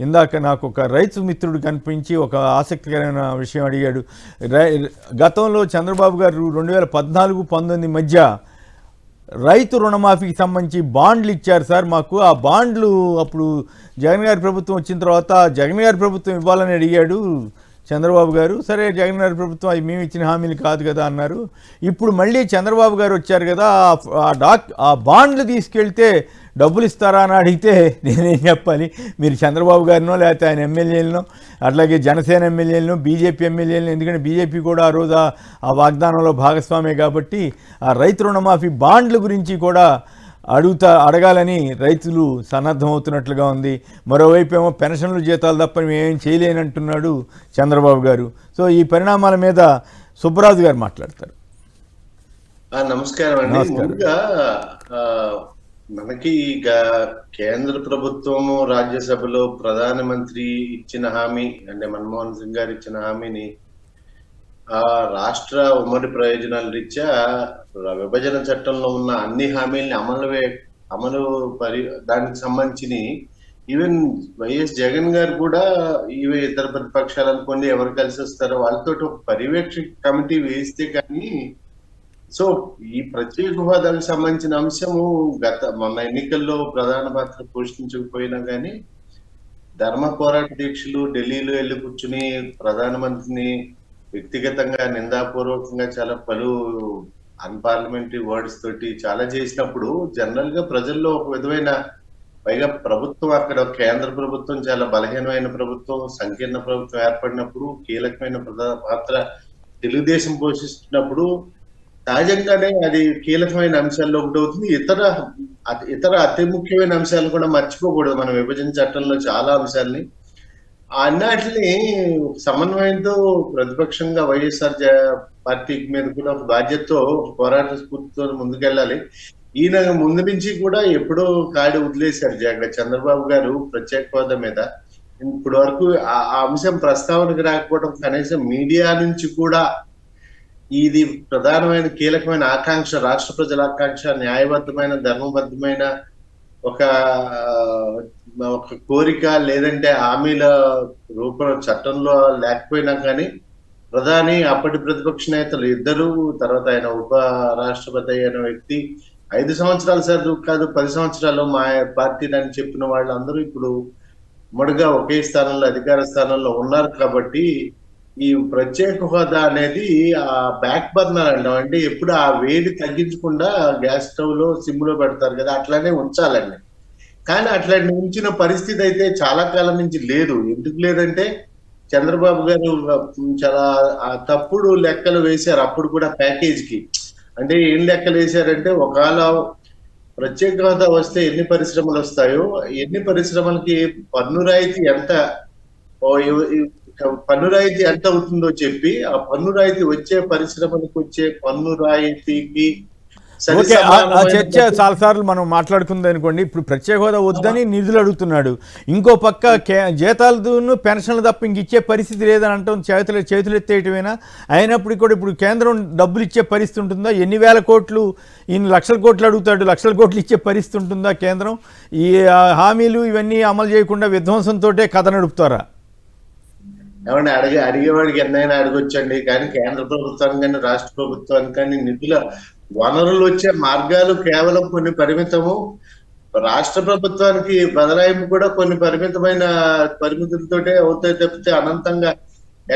ఇందాక నాకు ఒక రైతు మిత్రుడు కనిపించి ఒక ఆసక్తికరమైన విషయం అడిగాడు. గతంలో చంద్రబాబు గారు 2014-19 మధ్య రైతు రుణమాఫీకి సంబంధించి బాండ్లు ఇచ్చారు సార్ మాకు. ఆ బాండ్లు అప్పుడు జగన్ గారి ప్రభుత్వం వచ్చిన తర్వాత జగన్ గారి ప్రభుత్వం ఇవ్వాలని అడిగాడు చంద్రబాబు గారు. సరే, జగన్ గారి ప్రభుత్వం అవి మేము ఇచ్చిన హామీలు కాదు కదా అన్నారు. ఇప్పుడు మళ్ళీ చంద్రబాబు గారు వచ్చారు కదా, ఆ బాండ్లు తీసుకెళ్తే డబ్బులు ఇస్తారా అని అడిగితే నేనేం చెప్పాలి? మీరు చంద్రబాబు గారినో లేకపోతే ఆయన ఎమ్మెల్యేలను, అట్లాగే జనసేన ఎమ్మెల్యేలను, బీజేపీ ఎమ్మెల్యేలను, ఎందుకంటే బీజేపీ కూడా ఆ రోజు ఆ వాగ్దానంలో భాగస్వామే కాబట్టి ఆ రైతు రుణమాఫీ బాండ్ల గురించి కూడా అడగాలని రైతులు సన్నద్ధమవుతున్నట్లుగా ఉంది. మరోవైపు ఏమో పెన్షన్లు జీతాలు తప్ప మేమేం చేయలేనంటున్నాడు చంద్రబాబు గారు. సో ఈ పరిణామాల మీద సుబ్బరాజు గారు మాట్లాడతారు. నమస్కారం అండి. ముందుగా మనకి కేంద్ర ప్రభుత్వము రాజ్యసభలో ప్రధానమంత్రి ఇచ్చిన హామీ అంటే మన్మోహన్ సింగ్ గారు ఇచ్చిన హామీని రాష్ట్ర ఉమ్మడి ప్రయోజనాల రీత్యా విభజన చట్టంలో ఉన్న అన్ని హామీల్ని దానికి సంబంధించి ఈవెన్ వైఎస్ జగన్ గారు కూడా ఇవి ఇతర ప్రతిపక్షాలు అనుకోండి ఎవరు కలిసి వస్తారో వాళ్ళతో ఒక పర్యవేక్షక కమిటీ వేస్తే కానీ సో ఈ ప్రత్యేక హోదాకు సంబంధించిన అంశము మొన్న ఎన్నికల్లో ప్రధాన పాత్ర పోషించకపోయినా కానీ ధర్మ పోరాట దీక్షలు ఢిల్లీలో వెళ్ళి కూర్చుని ప్రధానమంత్రిని వ్యక్తిగతంగా నిందాపూర్వకంగా చాలా పలు అన్పార్లమెంటరీ వర్డ్స్ తోటి చాలా చేసినప్పుడు జనరల్ గా ప్రజల్లో ఒక విధమైన, పైగా ప్రభుత్వం అక్కడ కేంద్ర ప్రభుత్వం చాలా బలహీనమైన ప్రభుత్వం, సంకీర్ణ ప్రభుత్వం ఏర్పడినప్పుడు కీలకమైన పాత్ర తెలుగుదేశం పోషిస్తున్నప్పుడు సహజంగానే అది కీలకమైన అంశాల్లో ఒకటి అవుతుంది. ఇతర అతి ముఖ్యమైన అంశాలను కూడా మర్చిపోకూడదు. మనం విభజన చట్టంలో చాలా అంశాలని అన్నిటిని సమన్వయంతో ప్రతిపక్షంగా వైఎస్ఆర్ పార్టీ మీద కూడా ఒక బాధ్యతతో పోరాట స్ఫూర్తితో ముందుకెళ్ళాలి. ఈయన ముందు నుంచి కూడా ఎప్పుడో కాడి వదిలేశారు చంద్రబాబు గారు ప్రత్యేక హోదా మీద. ఇప్పటి వరకు ఆ అంశం ప్రస్తావనకు రాకపోవడం, కనీసం మీడియా నుంచి కూడా ఇది ప్రధానమైన కీలకమైన ఆకాంక్ష, రాష్ట్ర ప్రజల ఆకాంక్ష, న్యాయబద్ధమైన ధర్మబద్ధమైన ఒక కోరిక, లేదంటే హామీల రూపం చట్టంలో లేకపోయినా కానీ ప్రధాని, అప్పటి ప్రతిపక్ష నేతలు ఇద్దరు, తర్వాత ఆయన ఉప రాష్ట్రపతి అయిన వ్యక్తి 5 సంవత్సరాలు సార్ కాదు 10 సంవత్సరాలు మా పార్టీ అని చెప్పిన వాళ్ళందరూ ఇప్పుడు ఉమ్మడిగా ఒకే స్థానంలో అధికార స్థానంలో ఉన్నారు. కాబట్టి ఈ ప్రత్యేక హోదా అనేది ఆ బ్యాక్ బర్నర్ అంటాం, అంటే ఎప్పుడు ఆ వేడి తగ్గించకుండా గ్యాస్ స్టవ్ లో సిమ్ లో పెడతారు కదా, అట్లానే ఉంచాలండి. కానీ అట్లాంటి ఉంచిన పరిస్థితి అయితే చాలా కాలం నుంచి లేదు. ఎందుకు లేదంటే చంద్రబాబు గారు చాలా తప్పుడు లెక్కలు వేశారు అప్పుడు కూడా ప్యాకేజ్ కి. అంటే ఏం లెక్కలు వేశారంటే, ఒకవేళ ప్రత్యేక హోదా వస్తే ఎన్ని పరిశ్రమలు వస్తాయో, ఎన్ని పరిశ్రమలకి పన్ను రాయితీ ఎంత అవుతుందో చెప్పి, ఆ పన్ను రాయితీ వచ్చే పరిశ్రమలకు వచ్చే పన్ను రాయితీకి ఆ చర్చ చాలాసార్లు మనం మాట్లాడుకుంది అనుకోండి. ఇప్పుడు ప్రత్యేక హోదా వద్దని నిధులు అడుగుతున్నాడు, ఇంకో పక్క జీతాలను పెన్షన్లు తప్ప ఇంక ఇచ్చే పరిస్థితి లేదని అంటాం, చేతులు ఎత్తేయటమేనా? అయినప్పుడు కూడా ఇప్పుడు కేంద్రం డబ్బులు ఇచ్చే పరిస్థితి ఉంటుందా? ఎన్ని వేల కోట్లు, ఈయన లక్షల కోట్లు అడుగుతాడు, లక్షల కోట్లు ఇచ్చే పరిస్థితి ఉంటుందా కేంద్రం? ఈ హామీలు ఇవన్నీ అమలు చేయకుండా విధ్వంసంతో కథ నడుపుతారా? ఏమన్నా అడిగేవాడికి ఎన్నైనా అడగొచ్చండి. కానీ కేంద్ర ప్రభుత్వానికి కానీ రాష్ట్ర ప్రభుత్వానికి కానీ నిధుల వనరులు వచ్చే మార్గాలు కేవలం కొన్ని పరిమితము. రాష్ట్ర ప్రభుత్వానికి బదలాయింపు కూడా కొన్ని పరిమితులతోటే అవుతాయి తప్పితే అనంతంగా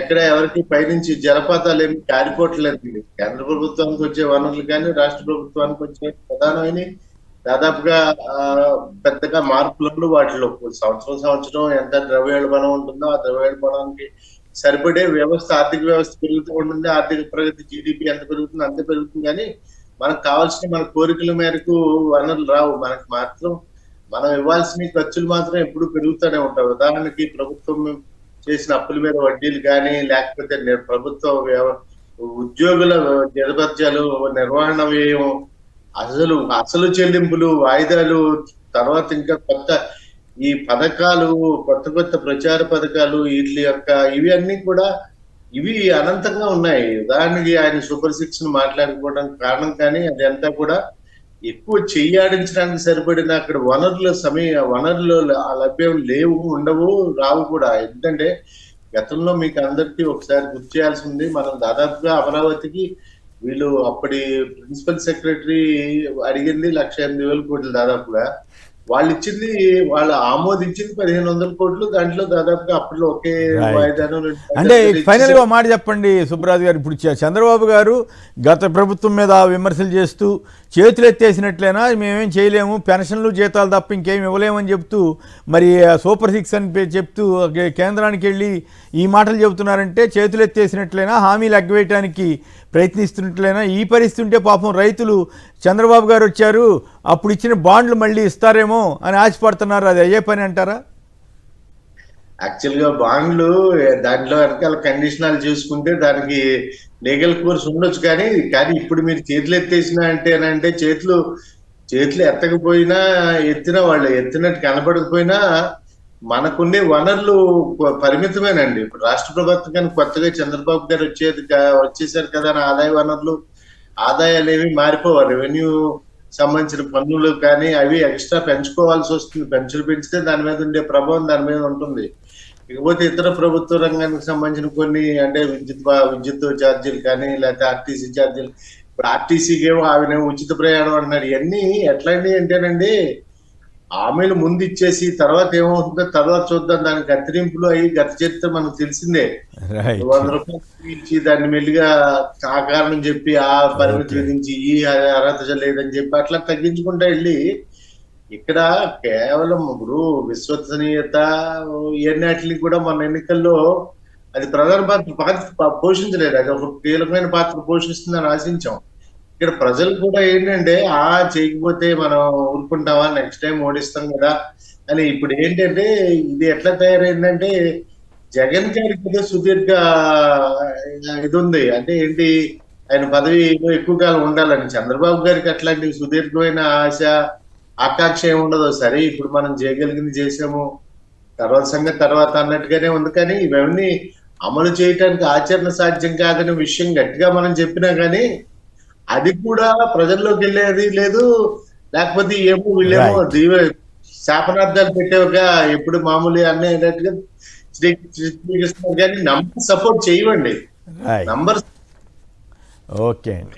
ఎక్కడ ఎవరికి పైనుంచి జలపాతాలు ఏమి కారిపోవట్లేదు. కేంద్ర ప్రభుత్వానికి వచ్చే వనరులు కానీ రాష్ట్ర ప్రభుత్వానికి వచ్చే ప్రధానమైన దాదాపుగా పెద్దగా మార్పులు వాటిలో సంవత్సరం ఎంత ద్రవ్యోల్బణం ఉంటుందో ఆ ద్రవ్యోల్బణానికి సరిపడే ఆర్థిక వ్యవస్థ పెరుగుతూ ఉంటుంది. ఆర్థిక ప్రగతి, జీడిపి ఎంత పెరుగుతుంది అంతే పెరుగుతుంది. కానీ మనకు కావాల్సిన మన కోరికల మేరకు వనరులు రావు. మనకు మాత్రం మనం ఇవ్వాల్సిన ఖర్చులు మాత్రం ఎప్పుడు పెరుగుతూనే ఉంటాయి. ఉదాహరణకి ప్రభుత్వం చేసిన అప్పుల మీద వడ్డీలు కానీ, లేకపోతే ప్రభుత్వ ఉద్యోగుల జీతభత్యాలు, నిర్వహణ వ్యయం, అసలు చెల్లింపులు, వాయిదాలు, తర్వాత ఇంకా ఈ పథకాలు, కొత్త ప్రచార పథకాలు, ఇవి అన్ని కూడా ఇవి అనంతంగా ఉన్నాయి. ఉదాహరణకి ఆయన సూపర్ 6 మాట్లాడుకోవడానికి కారణం కానీ అదంతా కూడా ఎక్కువ చెయ్యాడించడానికి సరిపడిన అక్కడ వనరులు లభ్యం లేవు, ఉండవు, రావు కూడా. ఎందుకంటే గతంలో మీకు అందరికీ ఒకసారి గుర్తు చేయాల్సి ఉంది. మనం దాదాపుగా అమరావతికి వీళ్ళు అప్పటి ప్రిన్సిపల్ సెక్రటరీ అడిగింది 1,08,000 కోట్లు దాదాపుగా. వాళ్ళు ఆమోదించింది 1,500 కోట్లు. దాంట్లో దాదాపుగా అప్పట్లో ఒకే Right. వాయిదాను అంటే ఫైనల్గా ఒక మాట చెప్పండి సుబ్బరాజు గారు, ఇప్పుడు చంద్రబాబు గారు గత ప్రభుత్వం మీద విమర్శలు చేస్తూ చేతులు ఎత్తేసినట్లయినా మేమేం చేయలేము, పెన్షన్లు జీతాలు తప్ప ఇంకేం ఇవ్వలేమని చెప్తూ మరి సూపర్ సిక్స్ అని చెప్తూ కేంద్రానికి వెళ్ళి ఈ మాటలు చెబుతున్నారంటే చేతులు ఎత్తేసినట్లయినా, హామీలు ఎగ్గవేయటానికి ప్రయత్నిస్తున్నట్లయినా, ఈ పరిస్థితి ఉంటే పాపం రైతులు చంద్రబాబు గారు వచ్చారు అప్పుడు ఇచ్చిన బాండ్లు మళ్ళీ ఇస్తారేమో అని ఆశపడుతున్నారు. అది అయ్యే పని అంటారా? యాక్చువల్ గా బాండ్లు దాంట్లో వెనకాల కండిషనాలు చూసుకుంటే దానికి లీగల్ కోర్స్ ఉండొచ్చు. కానీ ఇప్పుడు మీరు చేతులు ఎత్తేసినా అంటే చేతులు ఎత్తకపోయినా, వాళ్ళు ఎత్తినట్టు కనపడకపోయినా మనకుండే వనరులు పరిమితమేనండి. ఇప్పుడు రాష్ట్ర ప్రభుత్వానికి కొత్తగా చంద్రబాబు గారు వచ్చేసారు కదా అని ఆదాయాలు ఏమి మారిపోవాలి. రెవెన్యూ సంబంధించిన పన్నులు కానీ అవి ఎక్స్ట్రా పెంచుకోవాల్సి వస్తుంది. పెంచితే దాని మీద ఉండే ప్రభావం దాని మీద ఉంటుంది. ఇకపోతే ఇతర ప్రభుత్వ రంగానికి సంబంధించిన కొన్ని అంటే విద్యుత్ ఛార్జీలు కానీ, లేకపోతే ఆర్టీసీ ఛార్జీలు. ఇప్పుడు ఆర్టీసీకి ఏమో ఆమె ఉచిత ప్రయాణం అంటున్నారు. ఇవన్నీ ఎట్లాంటి అంటేనండి, హామీలు ముందు ఇచ్చేసి తర్వాత ఏమవుతుందో తర్వాత చూద్దాం, దానికి కత్తిరింపులు అయ్యి గత చరిత్ర మనకు తెలిసిందే. 100 రూపాయలు ఇచ్చి దాన్ని మెల్లిగా ఆ కారణం చెప్పి ఆ పరిమితి విధించి ఈ అర్హత లేదని చెప్పి అట్లా తగ్గించుకుంటా వెళ్ళి ఇక్కడ కేవలం ఇప్పుడు విశ్వసనీయత ఇవన్నిటిని కూడా మన ఎన్నికల్లో అది ప్రధాన పాత్ర పోషించలేదు. అది ఒక కీలకమైన పాత్ర పోషిస్తుందని ఆశించాం. ఇక్కడ ప్రజలు కూడా ఏంటంటే చేయకపోతే మనం ఊరుకుంటామా, నెక్స్ట్ టైం ఓడిస్తాం కదా అని. ఇప్పుడు ఏంటంటే ఇది ఎట్లా తయారైందంటే జగన్ గారికి ఏదో సుదీర్ఘ ఇది ఉంది. అంటే ఏంటి, ఆయన పదవిలో ఎక్కువ కాలం ఉండాలని. చంద్రబాబు గారికి అట్లాంటి సుదీర్ఘమైన ఆకాంక్ష ఏముండదు. సరే ఇప్పుడు మనం చేయగలిగింది చేసాము, తర్వాత సంగతి తర్వాత అన్నట్టుగానే ఉంది. కానీ ఇవన్నీ అమలు చేయటానికి ఆచరణ సాధ్యం కాదనే విషయం గట్టిగా మనం చెప్పినా కానీ అది కూడా ప్రజల్లోకి వెళ్ళేది లేదు. లేకపోతే ఏమో వీళ్ళేమో శాపనార్థాలు పెట్టేవిగా ఎప్పుడు మామూలు అన్నీ అయినట్టుగా కానీ నంబర్ సపోర్ట్ చేయవండి. నంబర్ ఓకే అండి.